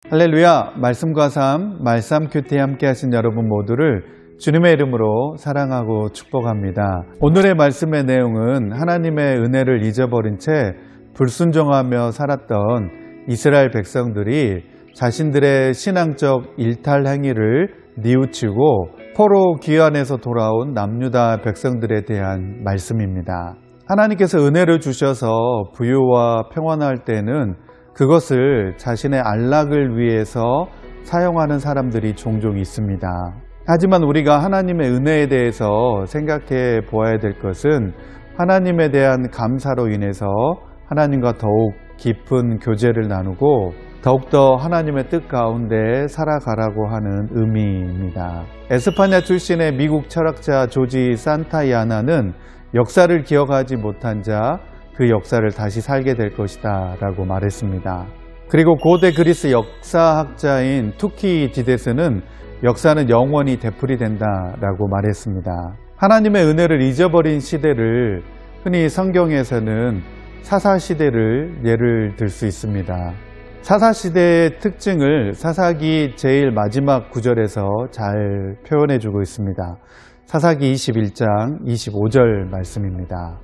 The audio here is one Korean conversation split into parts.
할렐루야, 말씀과 삶, 말씀 큐티에 함께 하신 여러분 모두를 주님의 이름으로 사랑하고 축복합니다. 오늘의 말씀의 내용은 하나님의 은혜를 잊어버린 채 불순종하며 살았던 이스라엘 백성들이 자신들의 신앙적 일탈 행위를 뉘우치고 포로 귀환에서 돌아온 남유다 백성들에 대한 말씀입니다. 하나님께서 은혜를 주셔서 부유와 평안할 때는 그것을 자신의 안락을 위해서 사용하는 사람들이 종종 있습니다. 하지만 우리가 하나님의 은혜에 대해서 생각해 보아야 될 것은 하나님에 대한 감사로 인해서 하나님과 더욱 깊은 교제를 나누고 더욱더 하나님의 뜻 가운데 살아가라고 하는 의미입니다. 에스파냐 출신의 미국 철학자 조지 산타야나는 역사를 기억하지 못한 자, 그 역사를 다시 살게 될 것이다 라고 말했습니다. 그리고 고대 그리스 역사학자인 투키디데스는 역사는 영원히 되풀이된다 라고 말했습니다. 하나님의 은혜를 잊어버린 시대를 흔히 성경에서는 사사시대를 예를 들 수 있습니다. 사사시대의 특징을 사사기 제일 마지막 구절에서 잘 표현해주고 있습니다. 사사기 21장 25절 말씀입니다.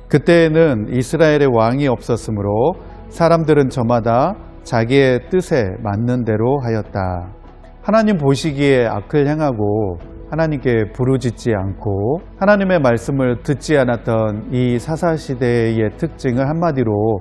그때에는 이스라엘의 왕이 없었으므로 사람들은 저마다 자기의 뜻에 맞는 대로 하였다. 하나님 보시기에 악을 행하고 하나님께 부르짖지 않고 하나님의 말씀을 듣지 않았던 이 사사시대의 특징을 한마디로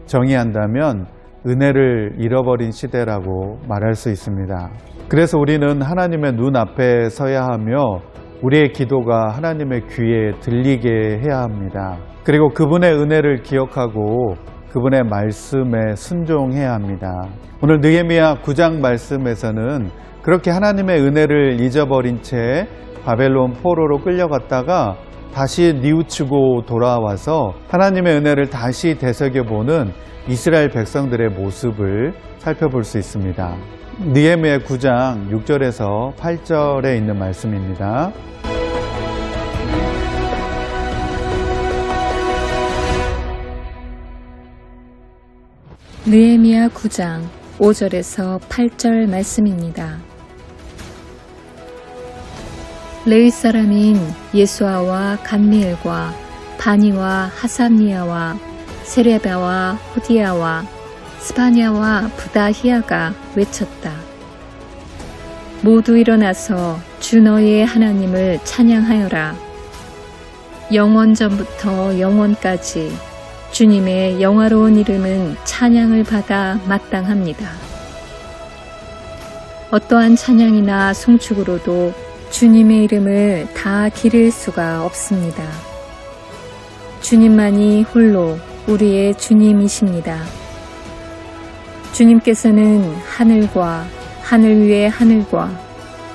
정의한다면 은혜를 잃어버린 시대라고 말할 수 있습니다. 그래서 우리는 하나님의 눈앞에 서야 하며 우리의 기도가 하나님의 귀에 들리게 해야 합니다. 그리고 그분의 은혜를 기억하고 그분의 말씀에 순종해야 합니다. 오늘 느헤미야 9장 말씀에서는 그렇게 하나님의 은혜를 잊어버린 채 바벨론 포로로 끌려갔다가 다시 뉘우치고 돌아와서 하나님의 은혜를 다시 되새겨보는 이스라엘 백성들의 모습을 살펴볼 수 있습니다. 느헤미야 9장 6절에서 8절에 있는 말씀입니다. 느헤미야 9장 5절에서 8절 말씀입니다. 레위 사람인 예수아와 간미엘과 바니와 하삼니아와 세레바와 호디야와 스바냐와 부다히야가 외쳤다. 모두 일어나서 주 너희의 하나님을 찬양하여라. 영원전부터 영원까지 주님의 영화로운 이름은 찬양을 받아 마땅합니다. 어떠한 찬양이나 송축으로도 주님의 이름을 다 기릴 수가 없습니다. 주님만이 홀로 우리의 주님이십니다. 주님께서는 하늘과 하늘 위의 하늘과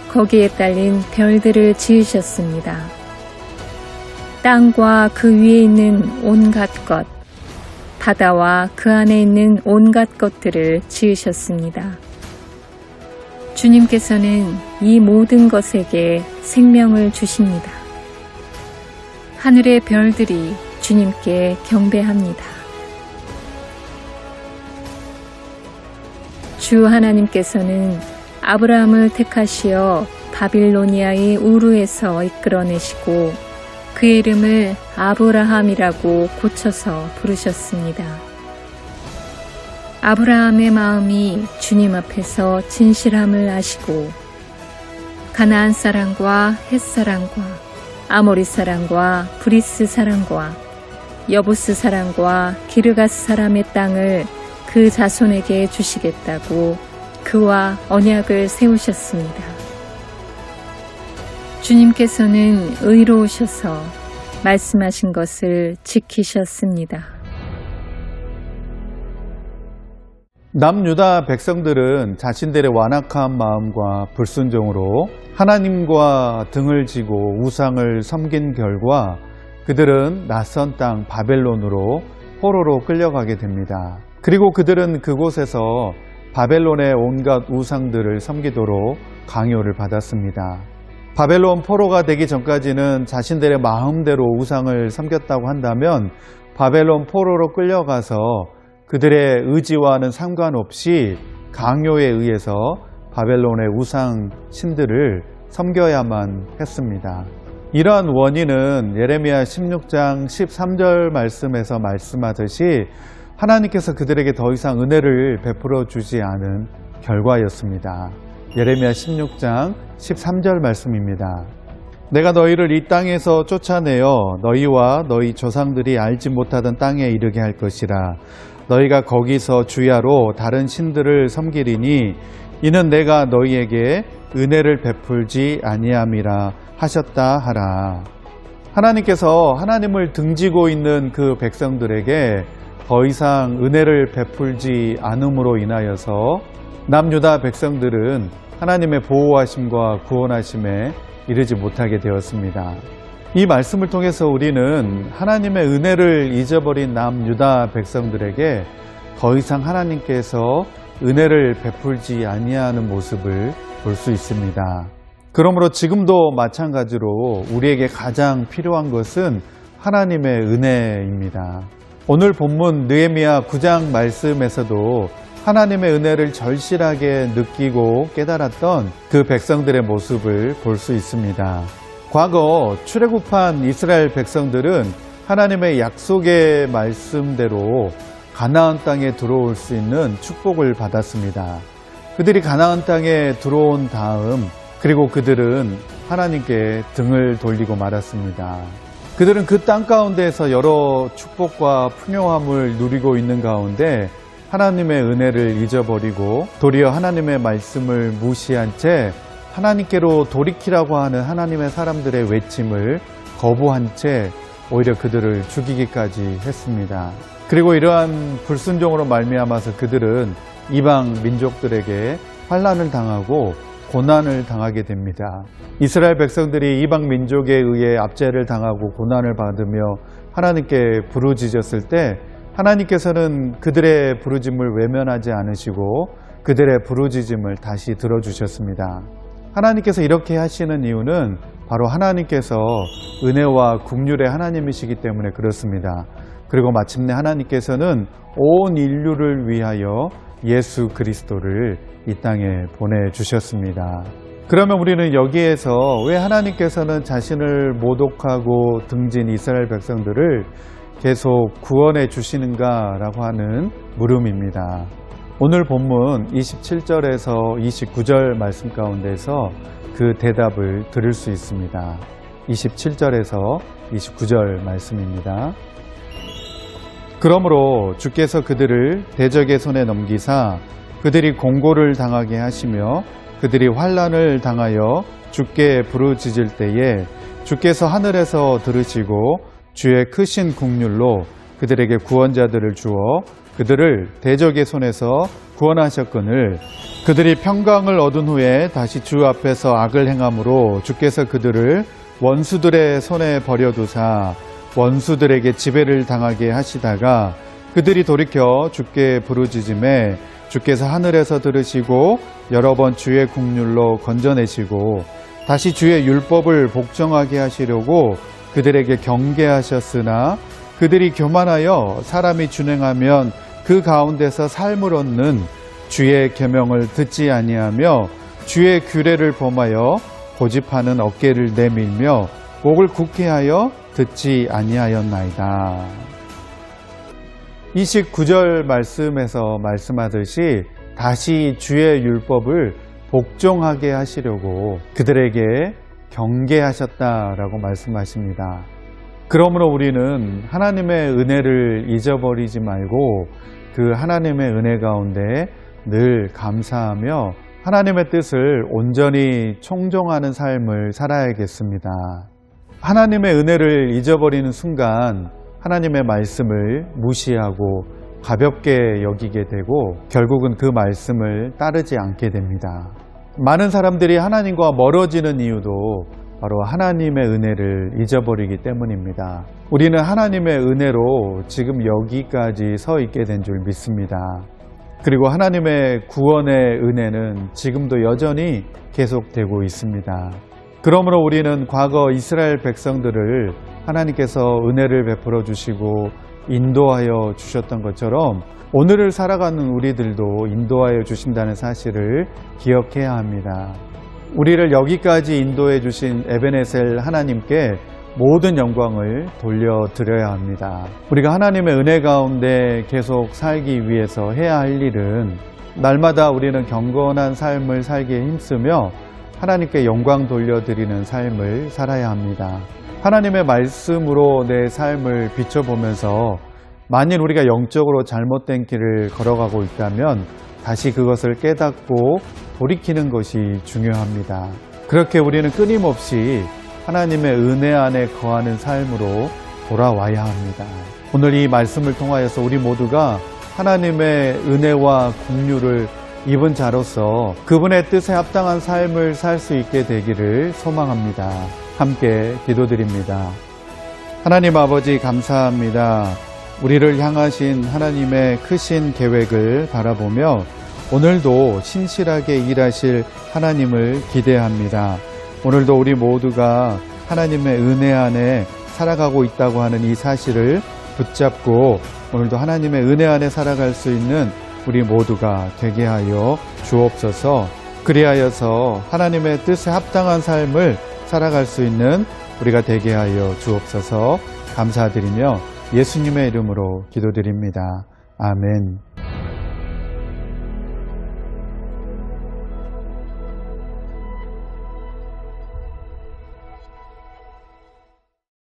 거기에 딸린 별들을 지으셨습니다. 땅과 그 위에 있는 온갖 것, 바다와 그 안에 있는 온갖 것들을 지으셨습니다. 주님께서는 이 모든 것에게 생명을 주십니다. 하늘의 별들이 주님께 경배합니다. 주 하나님께서는 아브라함을 택하시어 바빌로니아의 우르에서 이끌어내시고 그의 이름을 아브라함이라고 고쳐서 부르셨습니다. 아브라함의 마음이 주님 앞에서 진실함을 아시고 가나안 사람과 헷 사람과 아모리 사람과 브리스 사람과 여부스 사람과 기르가스 사람의 땅을 그 자손에게 주시겠다고 그와 언약을 세우셨습니다. 주님께서는 의로우셔서 말씀하신 것을 지키셨습니다. 남유다 백성들은 자신들의 완악한 마음과 불순종으로 하나님과 등을 지고 우상을 섬긴 결과 그들은 낯선 땅 바벨론으로 포로로 끌려가게 됩니다. 그리고 그들은 그곳에서 바벨론의 온갖 우상들을 섬기도록 강요를 받았습니다. 바벨론 포로가 되기 전까지는 자신들의 마음대로 우상을 섬겼다고 한다면 바벨론 포로로 끌려가서 그들의 의지와는 상관없이 강요에 의해서 바벨론의 우상 신들을 섬겨야만 했습니다. 이러한 원인은 예레미야 16장 13절 말씀에서 말씀하듯이 하나님께서 그들에게 더 이상 은혜를 베풀어 주지 않은 결과였습니다. 예레미야 16장 13절 말씀입니다. 내가 너희를 이 땅에서 쫓아내어 너희와 너희 조상들이 알지 못하던 땅에 이르게 할 것이라. 너희가 거기서 주야로 다른 신들을 섬기리니 이는 내가 너희에게 은혜를 베풀지 아니함이라 하셨다 하라. 하나님께서 하나님을 등지고 있는 그 백성들에게 더 이상 은혜를 베풀지 않음으로 인하여서 남유다 백성들은 하나님의 보호하심과 구원하심에 이르지 못하게 되었습니다. 이 말씀을 통해서 우리는 하나님의 은혜를 잊어버린 남유다 백성들에게 더 이상 하나님께서 은혜를 베풀지 아니하는 모습을 볼 수 있습니다. 그러므로 지금도 마찬가지로 우리에게 가장 필요한 것은 하나님의 은혜입니다. 오늘 본문 느헤미야 9장 말씀에서도 하나님의 은혜를 절실하게 느끼고 깨달았던 그 백성들의 모습을 볼 수 있습니다. 과거 출애굽한 이스라엘 백성들은 하나님의 약속의 말씀대로 가나안 땅에 들어올 수 있는 축복을 받았습니다. 그들이 가나안 땅에 들어온 다음 그리고 그들은 하나님께 등을 돌리고 말았습니다. 그들은 그 땅 가운데에서 여러 축복과 풍요함을 누리고 있는 가운데 하나님의 은혜를 잊어버리고 도리어 하나님의 말씀을 무시한 채 하나님께로 돌이키라고 하는 하나님의 사람들의 외침을 거부한 채 오히려 그들을 죽이기까지 했습니다. 그리고 이러한 불순종으로 말미암아서 그들은 이방 민족들에게 환난을 당하고 고난을 당하게 됩니다. 이스라엘 백성들이 이방 민족에 의해 압제를 당하고 고난을 받으며 하나님께 부르짖었을 때 하나님께서는 그들의 부르짖음을 외면하지 않으시고 그들의 부르짖음을 다시 들어주셨습니다. 하나님께서 이렇게 하시는 이유는 바로 하나님께서 은혜와 긍휼의 하나님이시기 때문에 그렇습니다. 그리고 마침내 하나님께서는 온 인류를 위하여 예수 그리스도를 이 땅에 보내주셨습니다. 그러면 우리는 여기에서 왜 하나님께서는 자신을 모독하고 등진 이스라엘 백성들을 계속 구원해 주시는가라고 하는 물음입니다. 오늘 본문 27절에서 29절 말씀 가운데서 그 대답을 들을 수 있습니다. 27절에서 29절 말씀입니다. 그러므로 주께서 그들을 대적의 손에 넘기사 그들이 공고를 당하게 하시며 그들이 환난을 당하여 주께 부르짖을 때에 주께서 하늘에서 들으시고 주의 크신 긍휼로 그들에게 구원자들을 주어 그들을 대적의 손에서 구원하셨거늘 그들이 평강을 얻은 후에 다시 주 앞에서 악을 행함으로 주께서 그들을 원수들의 손에 버려두사 원수들에게 지배를 당하게 하시다가 그들이 돌이켜 주께 부르짖음에 주께서 하늘에서 들으시고 여러 번 주의 긍휼로 건져내시고 다시 주의 율법을 복종하게 하시려고 그들에게 경계하셨으나 그들이 교만하여 사람이 준행하면 그 가운데서 삶을 얻는 주의 계명을 듣지 아니하며 주의 규례를 범하여 고집하는 어깨를 내밀며 목을 굳게 하여 듣지 아니하였나이다. 29절 말씀에서 말씀하듯이 다시 주의 율법을 복종하게 하시려고 그들에게 경계하셨다라고 말씀하십니다. 그러므로 우리는 하나님의 은혜를 잊어버리지 말고 그 하나님의 은혜 가운데 늘 감사하며 하나님의 뜻을 온전히 총정하는 삶을 살아야겠습니다. 하나님의 은혜를 잊어버리는 순간 하나님의 말씀을 무시하고 가볍게 여기게 되고 결국은 그 말씀을 따르지 않게 됩니다. 많은 사람들이 하나님과 멀어지는 이유도 바로 하나님의 은혜를 잊어버리기 때문입니다. 우리는 하나님의 은혜로 지금 여기까지 서 있게 된 줄 믿습니다. 그리고 하나님의 구원의 은혜는 지금도 여전히 계속되고 있습니다. 그러므로 우리는 과거 이스라엘 백성들을 하나님께서 은혜를 베풀어 주시고 인도하여 주셨던 것처럼 오늘을 살아가는 우리들도 인도하여 주신다는 사실을 기억해야 합니다. 우리를 여기까지 인도해 주신 에베네셀 하나님께 모든 영광을 돌려드려야 합니다. 우리가 하나님의 은혜 가운데 계속 살기 위해서 해야 할 일은 날마다 우리는 경건한 삶을 살기에 힘쓰며 하나님께 영광 돌려드리는 삶을 살아야 합니다. 하나님의 말씀으로 내 삶을 비춰보면서 만일 우리가 영적으로 잘못된 길을 걸어가고 있다면 다시 그것을 깨닫고 돌이키는 것이 중요합니다. 그렇게 우리는 끊임없이 하나님의 은혜 안에 거하는 삶으로 돌아와야 합니다. 오늘 이 말씀을 통하여서 우리 모두가 하나님의 은혜와 긍휼을 입은 자로서 그분의 뜻에 합당한 삶을 살 수 있게 되기를 소망합니다. 함께 기도드립니다. 하나님 아버지 감사합니다. 우리를 향하신 하나님의 크신 계획을 바라보며 오늘도 신실하게 일하실 하나님을 기대합니다. 오늘도 우리 모두가 하나님의 은혜 안에 살아가고 있다고 하는 이 사실을 붙잡고 오늘도 하나님의 은혜 안에 살아갈 수 있는 우리 모두가 되게 하여 주옵소서. 그리하여서 하나님의 뜻에 합당한 삶을 살아갈 수 있는 우리가 되게 하여 주옵소서. 감사드리며 예수님의 이름으로 기도드립니다. 아멘.